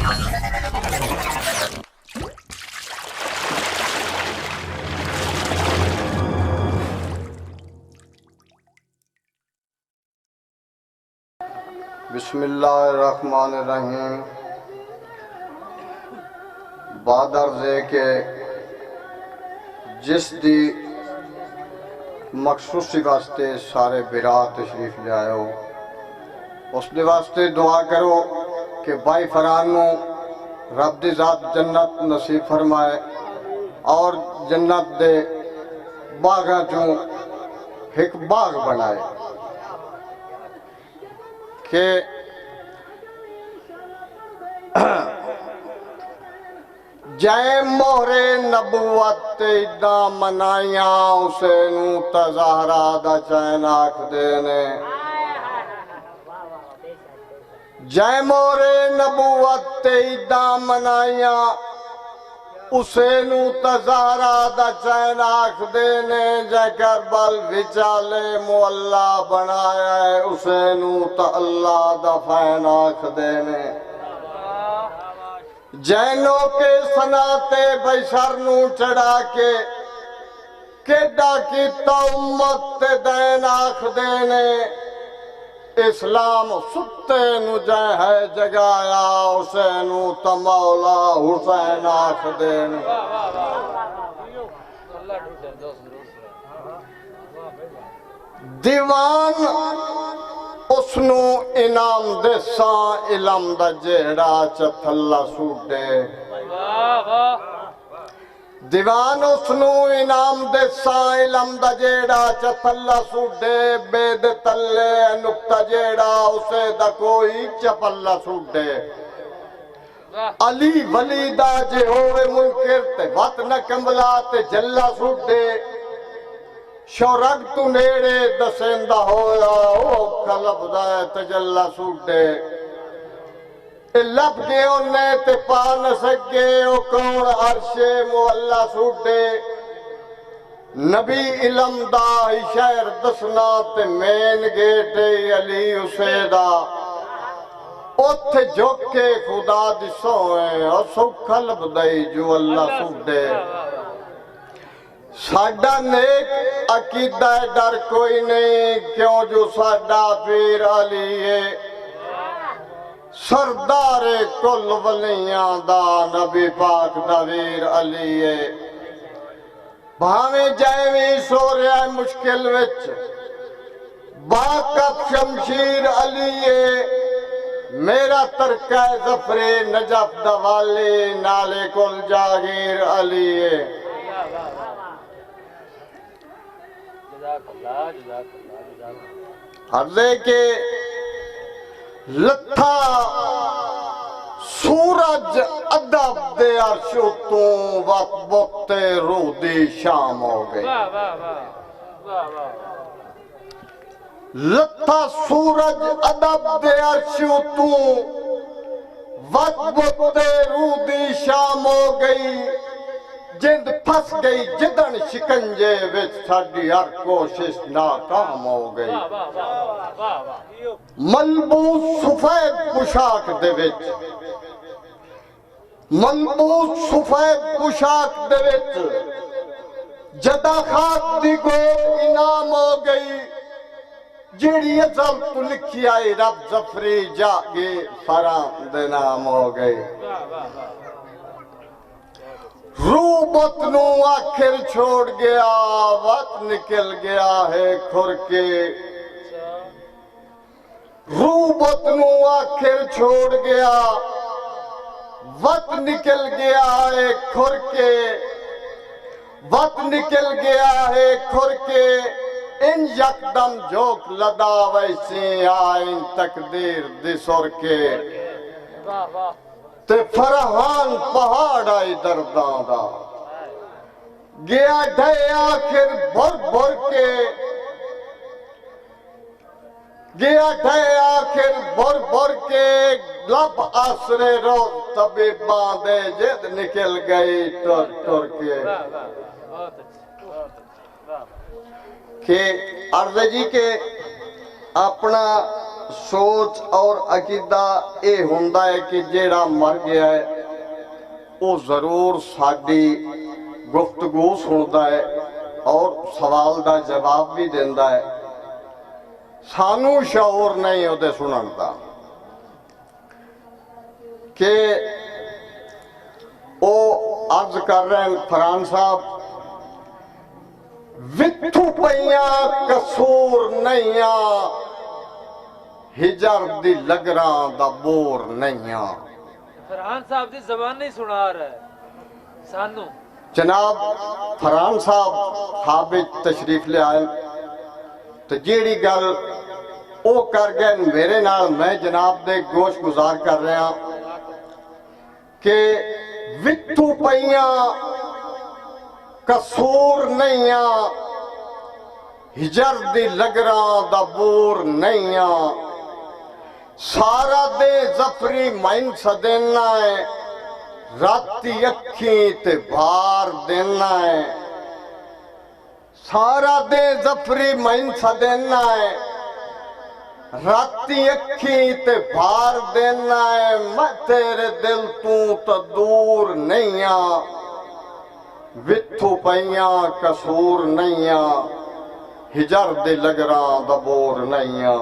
بسم اللہ الرحمن الرحیم۔ بادر دے کے جس دی مخصوصی واسطے سارے برا تشریف لے آئے ہو، اس دے واسطے دعا کرو کہ بھائی فرحان نو رب دی ذات جنت نصیب فرمائے اور جنت دے باغاں چوں ایک باغ بنائے کہ جائے مہرے نبوت ایدہ منائیاں اسے نو تظاہرہ دا چین آکھ دینے، جائے مہرے نبوت ایدہ منائیاں اسے نو تظاہرہ دا چین آکھ دینے، جائے کربل وچالے مولا بنایا ہے اسے نو تا اللہ دا فین آکھ دینے، جینوں کے سناتے بشر نو چڑھا کے کیڈا کیتا امت تے دین آکھ دینے، اسلام ستے نو جائے ہے جگایا اسے نو تا مولا حسین آکھ دینے، دیوان اس نو انعام دے ساں علم دا جیڑا چتھلا سوٹے، دیوان اس نو انعام دے ساں علم دا جیڑا چتھلا سوٹے، بید تلے نکتہ جیڑا اسے دا کوئی چپلا سوٹے، علی ولی دا جے ہوئے منکر تے وط نہ کملا تے جلہ سوٹے، شورگ تو نیڑے دسندہ ہویا او کلب دائے تجلہ سوٹے، لب کے انہیں تے پا نہ سکے او کون عرش مولا سوٹے، نبی علم دا ہی شہر دسنا تے مین گیٹے علی اسے دا، اتھ جھوکے خدا دی سوئیں اور سو کلب دائی جو اللہ سوٹے، ساڈا نیک عقیدہ ڈر کوئی نہیں کیوں جو ساڈا پیر علی ہے، سردار کل ولیاں دا نبی پاک دا ویر علی ہے، بھاویں جائیں سو رہا ہے مشکل وچ باقب شمشیر علی ہے، میرا ترکہ ظفر نجف دا والی نالے کل جاگیر علی ہے، عرضے کے لتھا سورج ادب دے عرشو تو وقت بکتے روح دی شام ہو گئی، لتھا سورج ادب دے عرشو تو وقت بکتے روح دی شام ہو گئی، جند پھس گئی جدن شکنجے وچ ساڈی ہر کوشش ناکام ہو گئی، ملبوس سفید پوشاک دے وچ، ملبوس سفید پوشاک دے وچ جدا خاک دی گود انعام ہو گئی، جیڑی ازل تو لکھی آئی رب ظفری جاگے فرام دے نام ہو گئی، روح بطنو آخر چھوڑ گیا وقت نکل گیا ہے کھر کے، روح بطنو آخر چھوڑ گیا وقت نکل گیا ہے کھر کے، وقت نکل گیا ہے کھر کے، ان یکدم جھوک لدا ویسی آئین تقدیر دی سر کے، تے فرحان پہاڑ آئی درداں دا، گیا ڈھے آخر بھر بھر کے، گیا ڈھے آخر بھر بھر کے، لب آسرے رو تبھی باندے جد نکل گئی ٹر ٹر کے، کہ عرض جی کے اپنا سوچ اور عقیدہ یہ ہوندہ ہے کہ جیڑا مر گیا ہے وہ ضرور ساڈی گفتگو سندا ہے اور سوال دا جواب بھی دیندا ہے، سانو شعور نہیں ہوتے سنن دا کہ وہ عرض کر رہے ہیں فرحان صاحب، وتھو پیاں قصور نہیاں، ہجر دی لگراں دا بور نہیاں۔ فرحان صاحب دی زبان نہیں سنا رہا ہے سانو۔ جناب فرحان صاحب حابج تشریف لے آئے تو جیڑی گل او کر گئے میرے نال میں جناب دے گوش گزار کر رہے ہیں کہ وتھو پیاں قصور نہیاں، ہجر دی لگراں دا بور نہیاں، سارا دے زفری مائن سدینا ہے، راتی اکھیں تے بھار دینا ہے، سارا دے زفری مائن سدینا ہے، راتی اکھیں تے بھار دینا ہے، میں تیرے دل تو دور نہیاں، وتھو پیاں قصور نہیاں، ہجر دے لگراں دا بور نہیاں۔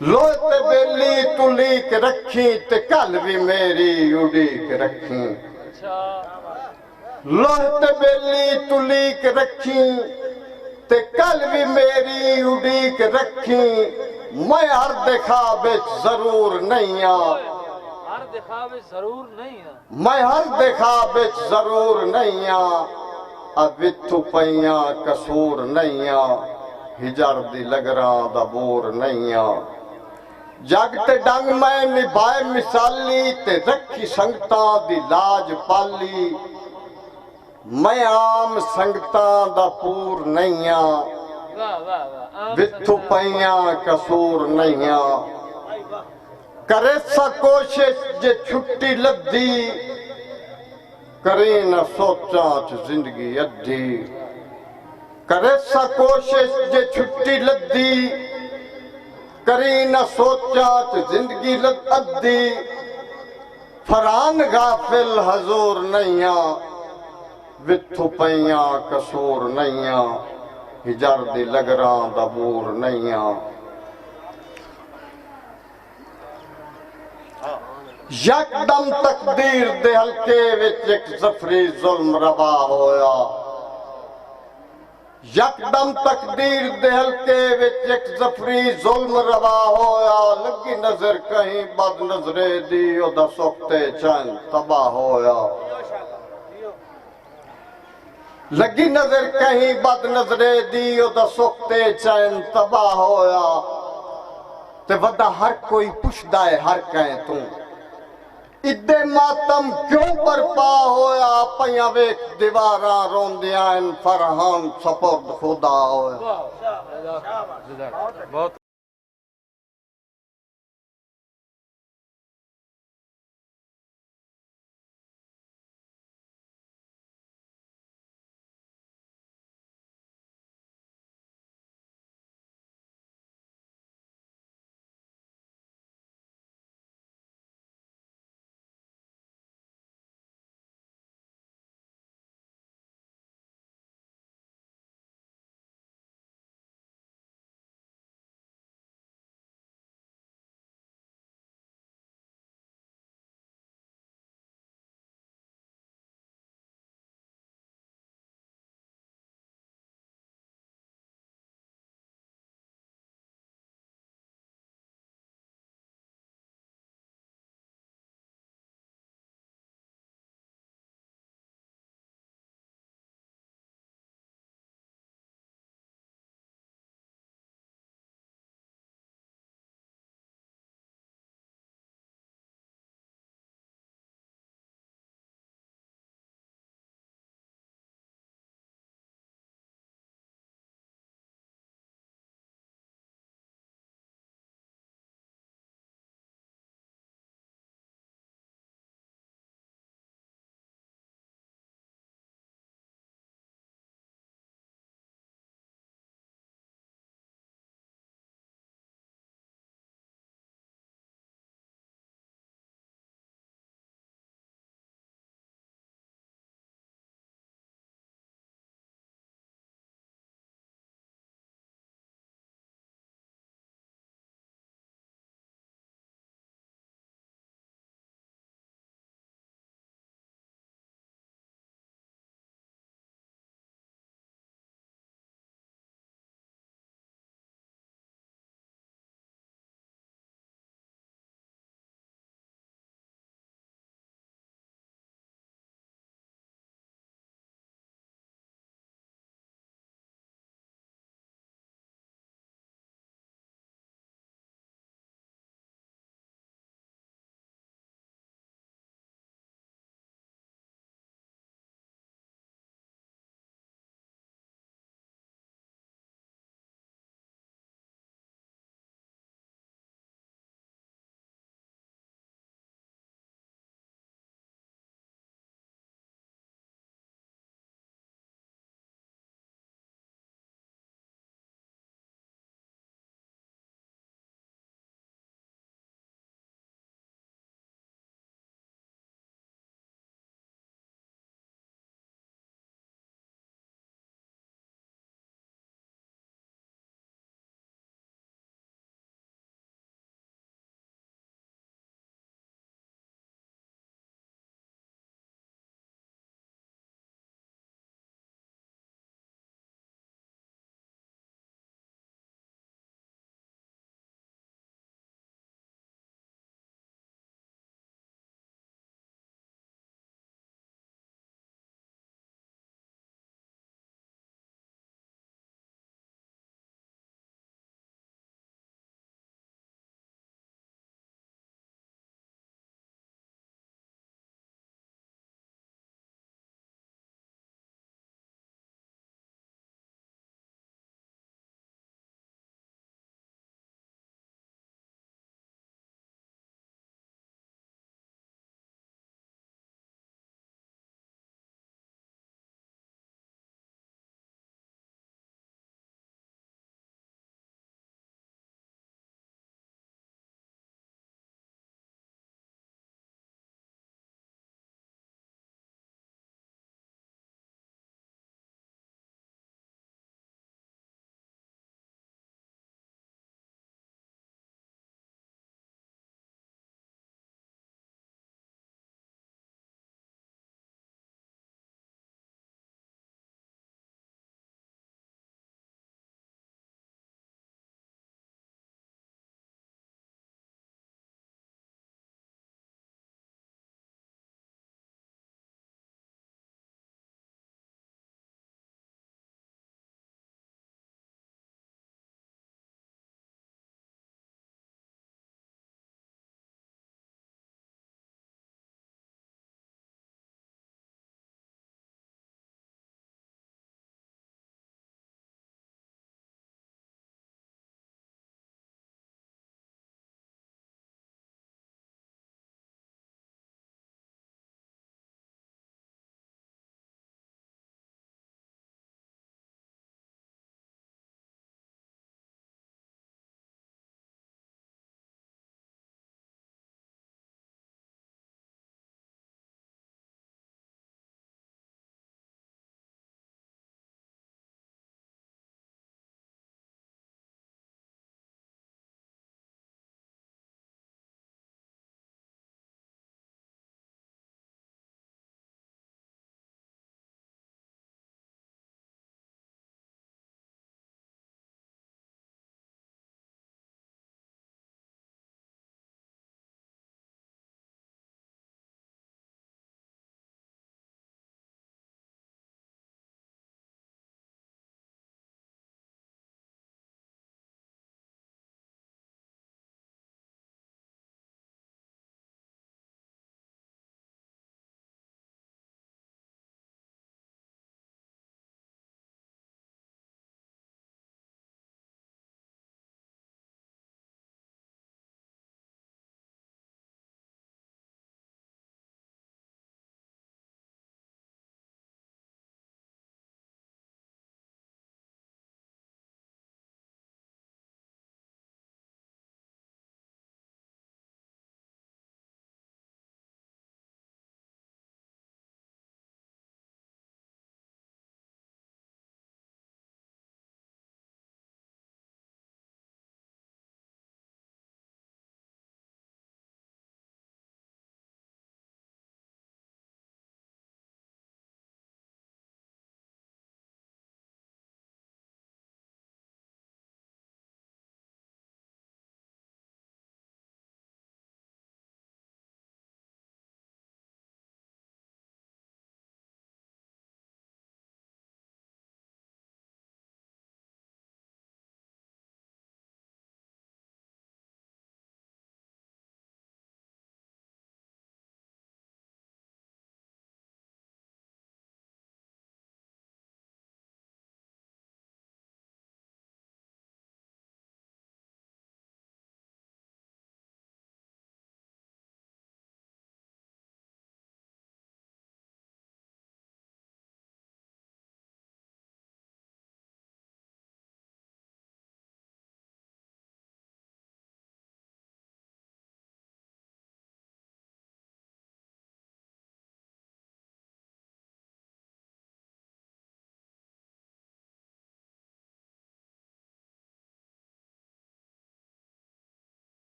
لوہ تے بیلی تلیک رکھی تے کل بھی میری اڑیک رکھی، لوہ تے بیلی تلیک رکھی تے کل بھی میری اڑیک رکھی، میں ہر دکھاوے ضرور نہیاں، ہر دکھاوے ضرور نہیں ہے، میں ہر دکھاوے ضرور نہیاں، اب وتھو پیاں قصور نہیاں، ہجر دی لگراں دا بور نہیاں۔ جگ تے ڈنگ میں نبھائے مثالی تے رکھی سنگتاں دی لاج پالی، میں عام سنگتاں دا پور نہیاں، واہ واہ واہ، وتھو پیاں قصور نہیاں۔ کرے سا کوشش جے چھٹی لدھی، کرے نہ سوچاں چ زندگی ادھی، کرے سا کوشش جے چھٹی لدھی، کری نہ سوچا تو زندگی ادھی، فرحان غافل حضور نہیاں، وتھو پیاں قصور نہیاں، ہجر دی لگراں دا بور نہیاں۔ یک دم تقدیر دے حلقے وچ ایک زفری ظلم روا ہویا، یک دم تقدیر دے حلقے وچ ایک زفری ظلم روا ہویا، لگی نظر کہیں بد نظرے دی او دا سکتے چین تباہ ہویا، لگی نظر کہیں بد نظرے دی او دا سکتے چین تباہ ہویا، تے ودا ہر کوئی پوچھدا ہے ہر کہیں تو ادے ماتم کیوں برپا ہویا، پیاں ویکھ دیواراں روندیاں ان فرحان سپرد خدا ہویا۔ بہت